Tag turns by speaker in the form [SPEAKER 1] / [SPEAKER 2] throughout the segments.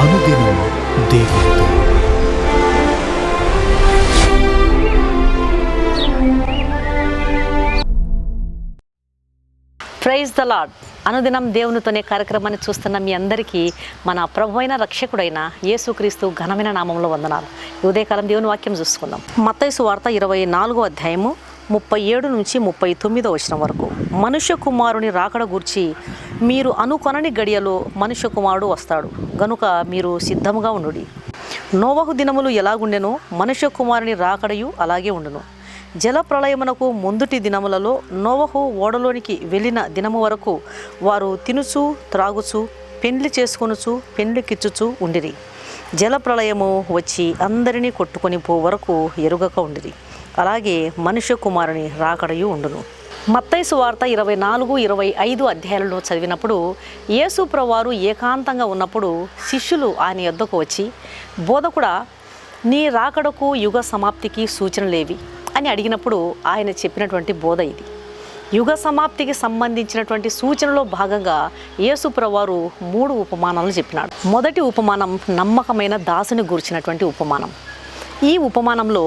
[SPEAKER 1] అనుదినం దేవునితో.
[SPEAKER 2] Praise the Lord. అనుదినం దేవునితోనే కార్యక్రమాన్ని చూస్తున్న మీ అందరికీ మన ప్రభువైన రక్షకుడైన యేసుక్రీస్తు ఘనమైన నామంలో వందనాలు. ఈ ఉదయకాలం దేవుని వాక్యం చూసుకుందాం. మత్తయి సువార్త 24వ అధ్యాయము 37 నుంచి 39వ వచనం వరకు. మనుష్య కుమారుని రాకడ గూర్చి మీరు అనుకొనని గడియలో మనుష్య కుమారుడు వస్తాడు గనుక మీరు సిద్ధముగా ఉండుడి. నోవహు దినములు ఎలాగుండెనో మనుష్య కుమారుని రాకడయు అలాగే ఉండును. జలప్రళయమునకు ముందుటి దినములలో నోవహు ఓడలోనికి వెళ్ళిన దినము వరకు వారు తినుచు త్రాగుచు పెండ్లి చేసుకొనుచు పెండ్లికిచ్చుచు ఉండిరి. జలప్రళయము వచ్చి అందరినీ కొట్టుకొని పో వరకు ఎరుగక ఉండిరి. అలాగే మనుష్య కుమారుని రాకడయు ఉండును. మత్తయి సువార్త 24, 25 అధ్యాయాలలో చదివినప్పుడు యేసు ప్రభువారు ఏకాంతంగా ఉన్నప్పుడు శిష్యులు ఆయన యొద్దకు వచ్చి, బోధకుడా, నీ రాకడకు యుగ సమాప్తికి సూచనలేవి అని అడిగినప్పుడు ఆయన చెప్పినటువంటి బోధ ఇది. యుగ సమాప్తికి సంబంధించినటువంటి సూచనలో భాగంగా యేసు ప్రభువారు 3 ఉపమానాలను చెప్పినాడు. మొదటి ఉపమానం నమ్మకమైన దాసుని గురించినటువంటి ఉపమానం. ఈ ఉపమానంలో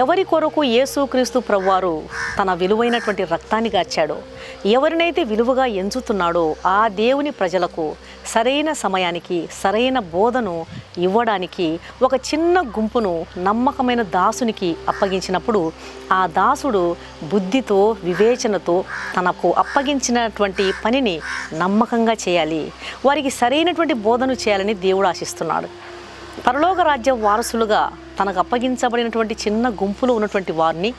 [SPEAKER 2] ఎవరి కొరకు యేసుక్రీస్తు ప్రభువారు తన విలువైనటువంటి రక్తాన్ని గార్చాడో, ఎవరినైతే విలువగా ఎంచుతున్నాడో ఆ దేవుని ప్రజలకు సరైన సమయానికి సరైన బోధను ఇవ్వడానికి ఒక చిన్న గుంపును నమ్మకమైన దాసునికి అప్పగించినప్పుడు ఆ దాసుడు బుద్ధితో వివేచనతో తనకు అప్పగించినటువంటి పనిని నమ్మకంగా చేయాలి, వారికి సరైనటువంటి బోధను చేయాలని దేవుడు ఆశిస్తున్నాడు. పరలోక రాజ్య వారసులుగా తనకు అప్పగించబడినటువంటి చిన్న గుంపులో ఉన్నటువంటి వారిని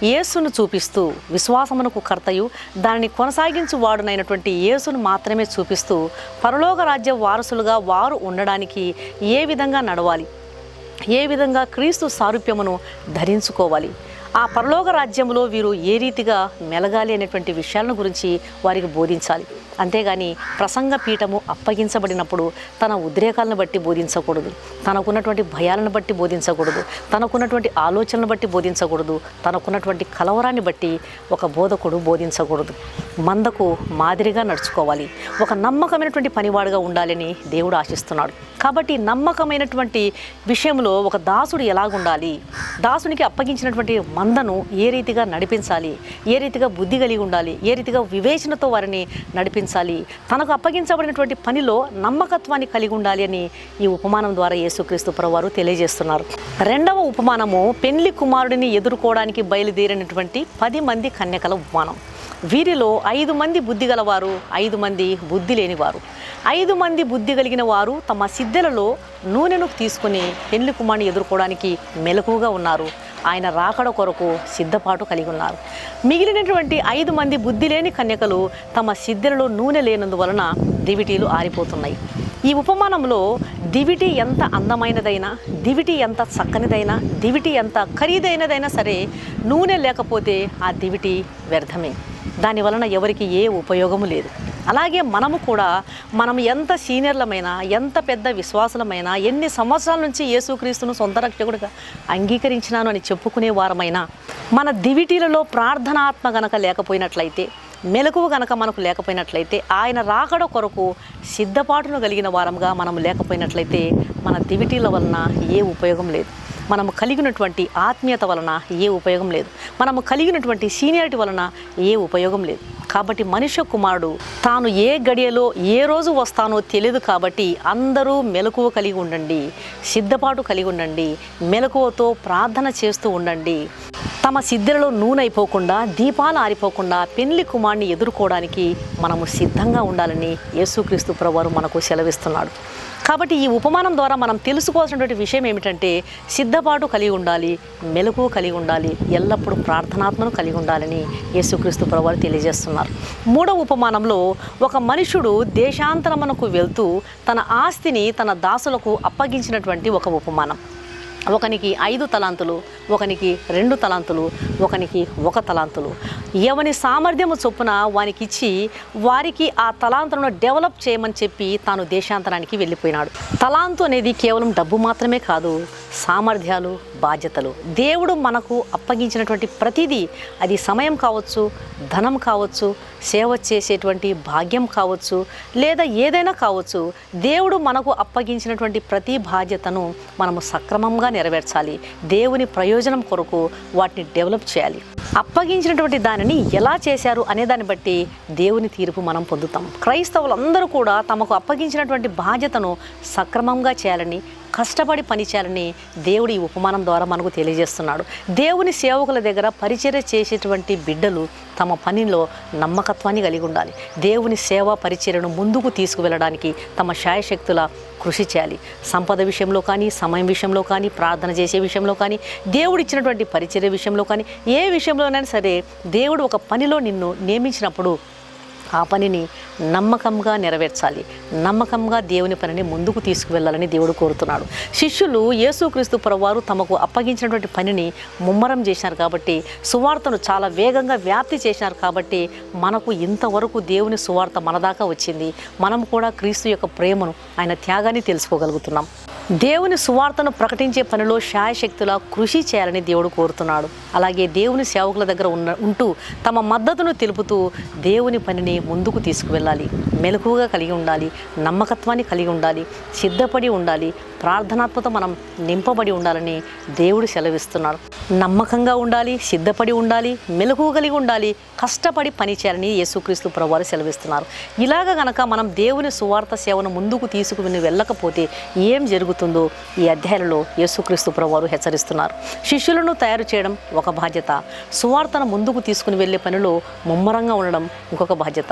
[SPEAKER 2] యేసును చూపిస్తూ, విశ్వాసమునకు కర్తయు దానిని కొనసాగించు వాడునైనటువంటి యేసును మాత్రమే చూపిస్తూ పరలోక రాజ్య వారసులుగా వారు ఉండడానికి ఏ విధంగా నడవాలి, ఏ విధంగా క్రీస్తు సారూప్యమును ధరించుకోవాలి, ఆ పరలోక రాజ్యంలో వీరు ఏ రీతిగా మెలగాలి అనేటువంటి విషయాలను గురించి వారికి బోధించాలి. అంతేగాని ప్రసంగ పీఠము అప్పగించబడినప్పుడు తన ఉద్రేకాలను బట్టి బోధించకూడదు, తనకున్నటువంటి భయాలను బట్టి బోధించకూడదు, తనకున్నటువంటి ఆలోచనలను బట్టి బోధించకూడదు, తనకున్నటువంటి కలవరాన్ని బట్టి ఒక బోధకుడు బోధించకూడదు. మందకు మాదిరిగా నడుచుకోవాలి, ఒక నమ్మకమైనటువంటి పనివాడుగా ఉండాలని దేవుడు ఆశిస్తున్నాడు. కాబట్టి నమ్మకమైనటువంటి విషయంలో ఒక దాసుడు ఎలాగుండాలి, దాసునికి అప్పగించినటువంటి మందను ఏ రీతిగా నడిపించాలి, ఏ రీతిగా బుద్ధి కలిగి ఉండాలి, ఏ రీతిగా వివేచనతో వారిని నడిపించాలి, తనకు అప్పగించబడినటువంటి పనిలో నమ్మకత్వాన్ని కలిగి ఉండాలి అని ఈ ఉపమానం ద్వారా యేసుక్రీస్తు ప్రభువారు తెలియజేస్తున్నారు. రెండవ ఉపమానము పెండ్లి కుమారుడిని ఎదుర్కోవడానికి బయలుదేరినటువంటి 10 మంది కన్యకల ఉపమానం. వీరిలో 5 మంది బుద్ధి గలవారు, 5 మంది బుద్ధి లేనివారు. 5 మంది బుద్ధి కలిగిన వారు తమ సిద్ధెలలో నూనెను తీసుకుని పెండ్లి కుమారుని ఎదుర్కోవడానికి మెలకువగా ఉన్నారు. ఆయన రాకడ కొరకు సిద్ధపాటు కలిగి ఉన్నారు. మిగిలినటువంటి 5 మంది బుద్ధి లేని కన్యకలు తమ సిద్ధెలలో నూనె లేనందువలన దివిటీలు ఆరిపోతున్నాయి. ఈ ఉపమానంలో దివిటి ఎంత అందమైనదైనా, దివిటి ఎంత చక్కనిదైనా, దివిటి ఎంత ఖరీదైనదైనా సరే నూనె లేకపోతే ఆ దివిటి వ్యర్థమే, దాని వలన ఎవరికి ఏ ఉపయోగము లేదు. అలాగే మనము కూడా ఎంత సీనియర్లమైనా, ఎంత పెద్ద విశ్వాసులమైనా, ఎన్ని సంవత్సరాల నుంచి యేసుక్రీస్తును సొంత రక్షకుడిగా అంగీకరించినాను అని చెప్పుకునే వారమైనా మన దివిటీలలో ప్రార్థనాత్మ గనక లేకపోయినట్లయితే, మెలకువ గనక మనకు లేకపోయినట్లయితే, ఆయన రాకడ కొరకు సిద్ధపాటును కలిగిన వారంగా మనం లేకపోయినట్లయితే మన దివిటీల వలన ఏ ఉపయోగం లేదు. మనము కలిగినటువంటి ఆత్మీయత వలన ఏ ఉపయోగం లేదు. మనము కలిగినటువంటి సీనియారిటీ వలన ఏ ఉపయోగం లేదు. కాబట్టి మనుష్య కుమారుడు తాను ఏ గడియలో ఏ రోజు వస్తానో తెలియదు. కాబట్టి అందరూ మెలకువ కలిగి ఉండండి, సిద్ధపాటు కలిగి ఉండండి, మెలకువతో ప్రార్థన చేస్తూ ఉండండి. తమ సిద్ధెలలో నూనె అయిపోకుండా, దీపాలు ఆరిపోకుండా పెండ్లి కుమారుని ఎదుర్కోవడానికి మనము సిద్ధంగా ఉండాలని యేసుక్రీస్తు ప్రభువారు మనకు సెలవిస్తున్నాడు. కాబట్టి ఈ ఉపమానం ద్వారా మనం తెలుసుకోవాల్సినటువంటి విషయం ఏమిటంటే సిద్ధపాటు కలిగి ఉండాలి, మెలకువ కలిగి ఉండాలి, ఎల్లప్పుడూ ప్రార్థనాత్మను కలిగి ఉండాలని యేసుక్రీస్తు ప్రభువారు తెలియజేస్తున్నారు. మూడవ ఉపమానంలో ఒక మనుషుడు దేశాంతరమునకు వెళ్తూ తన ఆస్తిని తన దాసులకు అప్పగించినటువంటి ఒక ఉపమానం. ఒకనికి 5 తలాంతులు, ఒకనికి 2 తలాంతులు, ఒకనికి 1 తలాంతులు. ఎవని సామర్థ్యము చొప్పున వానికి ఇచ్చి వారికి ఆ తలాంతులను డెవలప్ చేయమని చెప్పి తాను దేశాంతరానికి వెళ్ళిపోయినాడు. తలాంతు అనేది కేవలం డబ్బు మాత్రమే కాదు, సామర్థ్యాలు, బాధ్యతలు. దేవుడు మనకు అప్పగించినటువంటి ప్రతిదీ, అది సమయం కావచ్చు, ధనం కావచ్చు, సేవ చేసేటువంటి భాగ్యం కావచ్చు, లేదా ఏదైనా కావచ్చు, దేవుడు మనకు అప్పగించినటువంటి ప్రతి బాధ్యతను మనము సక్రమంగా నెరవేర్చాలి. దేవుని ప్రయోజనం కొరకు వాటిని డెవలప్ చేయాలి. అప్పగించినటువంటి దానిని ఎలా చేశారు అనే దాన్ని బట్టి దేవుని తీర్పు మనం పొందుతాం. క్రైస్తవులందరూ కూడా తమకు అప్పగించినటువంటి బాధ్యతను సక్రమంగా చేయాలని, కష్టపడి పనిచేయాలని దేవుడు ఈ ఉపమానం ద్వారా మనకు తెలియజేస్తున్నాడు. దేవుని సేవకుల దగ్గర పరిచర్య చేసేటువంటి బిడ్డలు తమ పనిలో నమ్మకత్వాన్ని కలిగి ఉండాలి. దేవుని సేవా పరిచర్యను ముందుకు తీసుకువెళ్ళడానికి తమ శాయశక్తుల కృషి చేయాలి. సంపద విషయంలో కానీ, సమయం విషయంలో కానీ, ప్రార్థన చేసే విషయంలో కానీ, దేవుడు ఇచ్చినటువంటి పరిచర్య విషయంలో కానీ, ఏ విషయంలోనైనా సరే దేవుడు ఒక పనిలో నిన్ను నియమించినప్పుడు ఆ పనిని నమ్మకంగా నెరవేర్చాలి. నమ్మకంగా దేవుని పనిని ముందుకు తీసుకువెళ్ళాలని దేవుడు కోరుతున్నాడు. శిష్యులు యేసుక్రీస్తు ప్రభువారు తమకు అప్పగించినటువంటి పనిని ముమ్మరం చేశారు కాబట్టి, సువార్తను చాలా వేగంగా వ్యాప్తి చేశారు కాబట్టి మనకు ఇంతవరకు దేవుని సువార్త మన దాకా వచ్చింది. మనం కూడా క్రీస్తు యొక్క ప్రేమను, ఆయన త్యాగాన్ని తెలుసుకోగలుగుతున్నాం. దేవుని సువార్తను ప్రకటించే పనిలో శాయశక్తుల కృషి చేయాలని దేవుడు కోరుతున్నాడు. అలాగే దేవుని సేవకుల దగ్గర ఉంటూ తమ మద్దతును తెలుపుతూ దేవుని పనిని ముందుకు తీసుకువెళ్ళాలి. మెలకువగా కలిగి ఉండాలి, నమ్మకత్వాన్ని కలిగి ఉండాలి, సిద్ధపడి ఉండాలి, ప్రార్థనాత్మత మనం నింపబడి ఉండాలని దేవుడు సెలవిస్తున్నాడు. నమ్మకంగా ఉండాలి, సిద్ధపడి ఉండాలి, మెలకువ కలిగి ఉండాలి, కష్టపడి పని చేయాలని యేసుక్రీస్తు ప్రభువారు సెలవిస్తున్నారు. ఇలాగ గనక మనం దేవుని సువార్త సేవను ముందుకు తీసుకుని వెళ్ళకపోతే ఏం జరుగుతుందో ఈ అధ్యాయంలో యేసుక్రీస్తు ప్రభువారు హెచ్చరిస్తున్నారు. శిష్యులను తయారు చేయడం ఒక బాధ్యత, సువార్తను ముందుకు తీసుకుని వెళ్ళే పనిలో ముమ్మరంగా ఉండడం ఇంకొక బాధ్యత.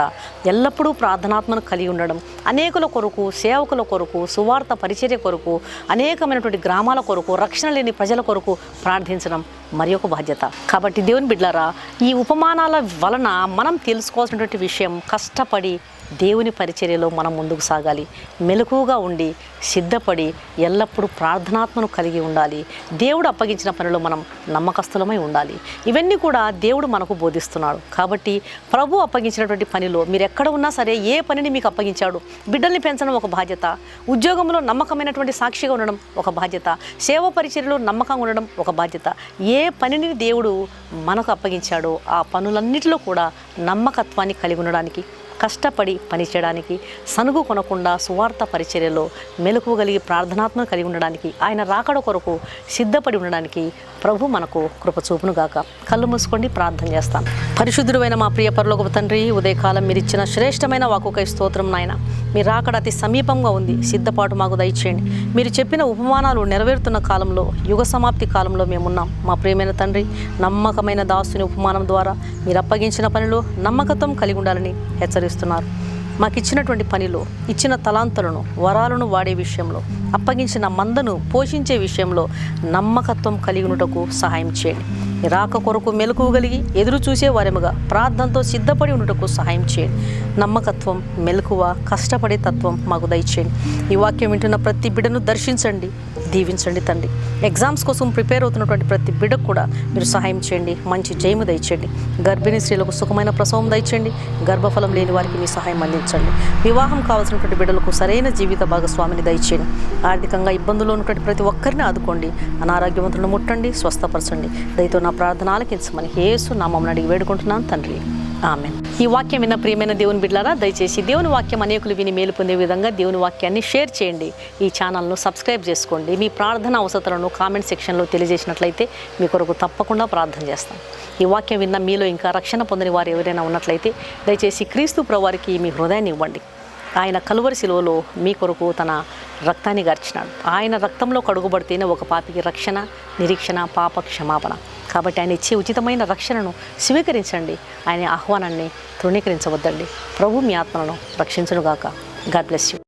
[SPEAKER 2] ఎల్లప్పుడూ ప్రార్థనాత్మను కలిగి ఉండడం, అనేకుల కొరకు, సేవకుల కొరకు, సువార్త పరిచర్య కొరకు, అనేకమైనటువంటి గ్రామాల కొరకు, రక్షణ లేని ప్రజల కొరకు ప్రార్థించడం మరి ఒక బాధ్యత. కాబట్టి దేవుని బిడ్డలారా, ఈ ఉపమానాల వలన మనం తెలుసుకోవాల్సినటువంటి విషయం, కష్టపడి దేవుని పరిచర్యలో మనం ముందుకు సాగాలి. మెలకువగా ఉండి, సిద్ధపడి, ఎల్లప్పుడూ ప్రార్థనాత్మను కలిగి ఉండాలి. దేవుడు అప్పగించిన పనిలో మనం నమ్మకస్తులమై ఉండాలి. ఇవన్నీ కూడా దేవుడు మనకు బోధిస్తున్నాడు. కాబట్టి ప్రభు అప్పగించినటువంటి పనిలో మీరు ఎక్కడ ఉన్నా సరే, ఏ పనిని మీకు అప్పగించాడు, బిడ్డల్ని పెంచడం ఒక బాధ్యత, ఉద్యోగంలో నమ్మకమైనటువంటి సాక్షిగా ఉండడం ఒక బాధ్యత, సేవ పరిచర్యలో నమ్మకంగా ఉండడం ఒక బాధ్యత. ఏ పనిని దేవుడు మనకు అప్పగించాడో ఆ పనులన్నిటిలో కూడా నమ్మకత్వాన్ని కలిగి ఉండడానికి, కష్టపడి పనిచేయడానికి, సనుగు కొనకుండా సువార్త పరిచర్యలో మెలకువ కలిగి ప్రార్థనాత్మక కలిగి ఉండడానికి, ఆయన రాకడ కొరకు సిద్ధపడి ఉండడానికి ప్రభు మనకు కృప చూపును గాక. కళ్ళు మూసుకోండి, ప్రార్థన చేస్తాం. పరిశుద్ధుడైన మా ప్రియ పరలోకపు తండ్రి, ఉదయకాలం మీరు ఇచ్చిన శ్రేష్టమైన వాక్కుకై స్తోత్రం నాయన. మీ రాకడ అతి సమీపంగా ఉంది, సిద్ధపాటు మాకు దయచేయండి. మీరు చెప్పిన ఉపమానాలు నెరవేరుతున్న కాలంలో, యుగ సమాప్తి కాలంలో మేమున్నాం. మా ప్రియమైన తండ్రి, నమ్మకమైన దాసుని ఉపమానం ద్వారా మీరు అప్పగించిన పనిలో నమ్మకత్వం కలిగి ఉండాలని హెచ్చరిస్తున్నారు. మాకు ఇచ్చినటువంటి పనిలో, ఇచ్చిన తలాంతులను, వరాలను వాడే విషయంలో, అప్పగించిన మందను పోషించే విషయంలో నమ్మకత్వం కలిగినటకు సహాయం చేయండి. రాక కొరకు మెలకువ కలిగి ఎదురు చూసే వారెముగా ప్రార్థనతో సిద్ధపడి ఉండటకు సహాయం చేయండి. నమ్మకత్వం, మెలకువ, కష్టపడే తత్వం మాకు దయచేయండి. ఈ వాక్యం వింటున్న ప్రతి బిడ్డను దర్శించండి, దీవించండి తండ్రి. ఎగ్జామ్స్ కోసం ప్రిపేర్ అవుతున్నటువంటి ప్రతి బిడ్డకు కూడా మీరు సహాయం చేయండి, మంచి జయము దయచేయండి. గర్భిణీ స్త్రీలకు సుఖమైన ప్రసవం దయచేయండి. గర్భఫలం లేని వారికి మీ సహాయం అందించండి. వివాహం కావాల్సినటువంటి బిడ్డలకు సరైన జీవిత భాగస్వామిని దయచేయండి. ఆర్థికంగా ఇబ్బందుల్లో ఉన్నటువంటి ప్రతి ఒక్కరిని ఆదుకోండి. అనారోగ్యవంతులను ముట్టండి, స్వస్థపరచండి. దయతో నా ప్రార్థన ఆలకించమని యేసు నామమున అడిగి వేడుకుంటున్నాను తండ్రి, ఆమెన్. ఈ వాక్యం విన్న ప్రియమైన దేవుని బిడ్డలారా, దయచేసి దేవుని వాక్యం అనేకులు విని మేలు పొందే విధంగా దేవుని వాక్యాన్ని షేర్ చేయండి. ఈ ఛానల్ను సబ్స్క్రైబ్ చేసుకోండి. మీ ప్రార్థన అవసరాలను కామెంట్ సెక్షన్లో తెలియజేసినట్లయితే మీ కొరకు తప్పకుండా ప్రార్థన చేస్తాం. ఈ వాక్యం విన్న మీలో ఇంకా రక్షణ పొందని వారు ఎవరైనా ఉన్నట్లయితే దయచేసి క్రీస్తు ప్రభువారికి మీ హృదయాన్ని ఇవ్వండి. ఆయన కలువరి శిలువలో మీ కొరకు తన రక్తాన్ని గార్చినాడు. ఆయన రక్తంలో కడుగుబడితేనే ఒక పాపికి రక్షణ, నిరీక్షణ, పాప క్షమాపణ. కాబట్టి ఆయన ఇచ్చే ఉచితమైన రక్షణను స్వీకరించండి. ఆయన ఆహ్వానాన్ని తృణీకరించవద్దండి. ప్రభు మీ ఆత్మలను రక్షించునుగాక. God bless you.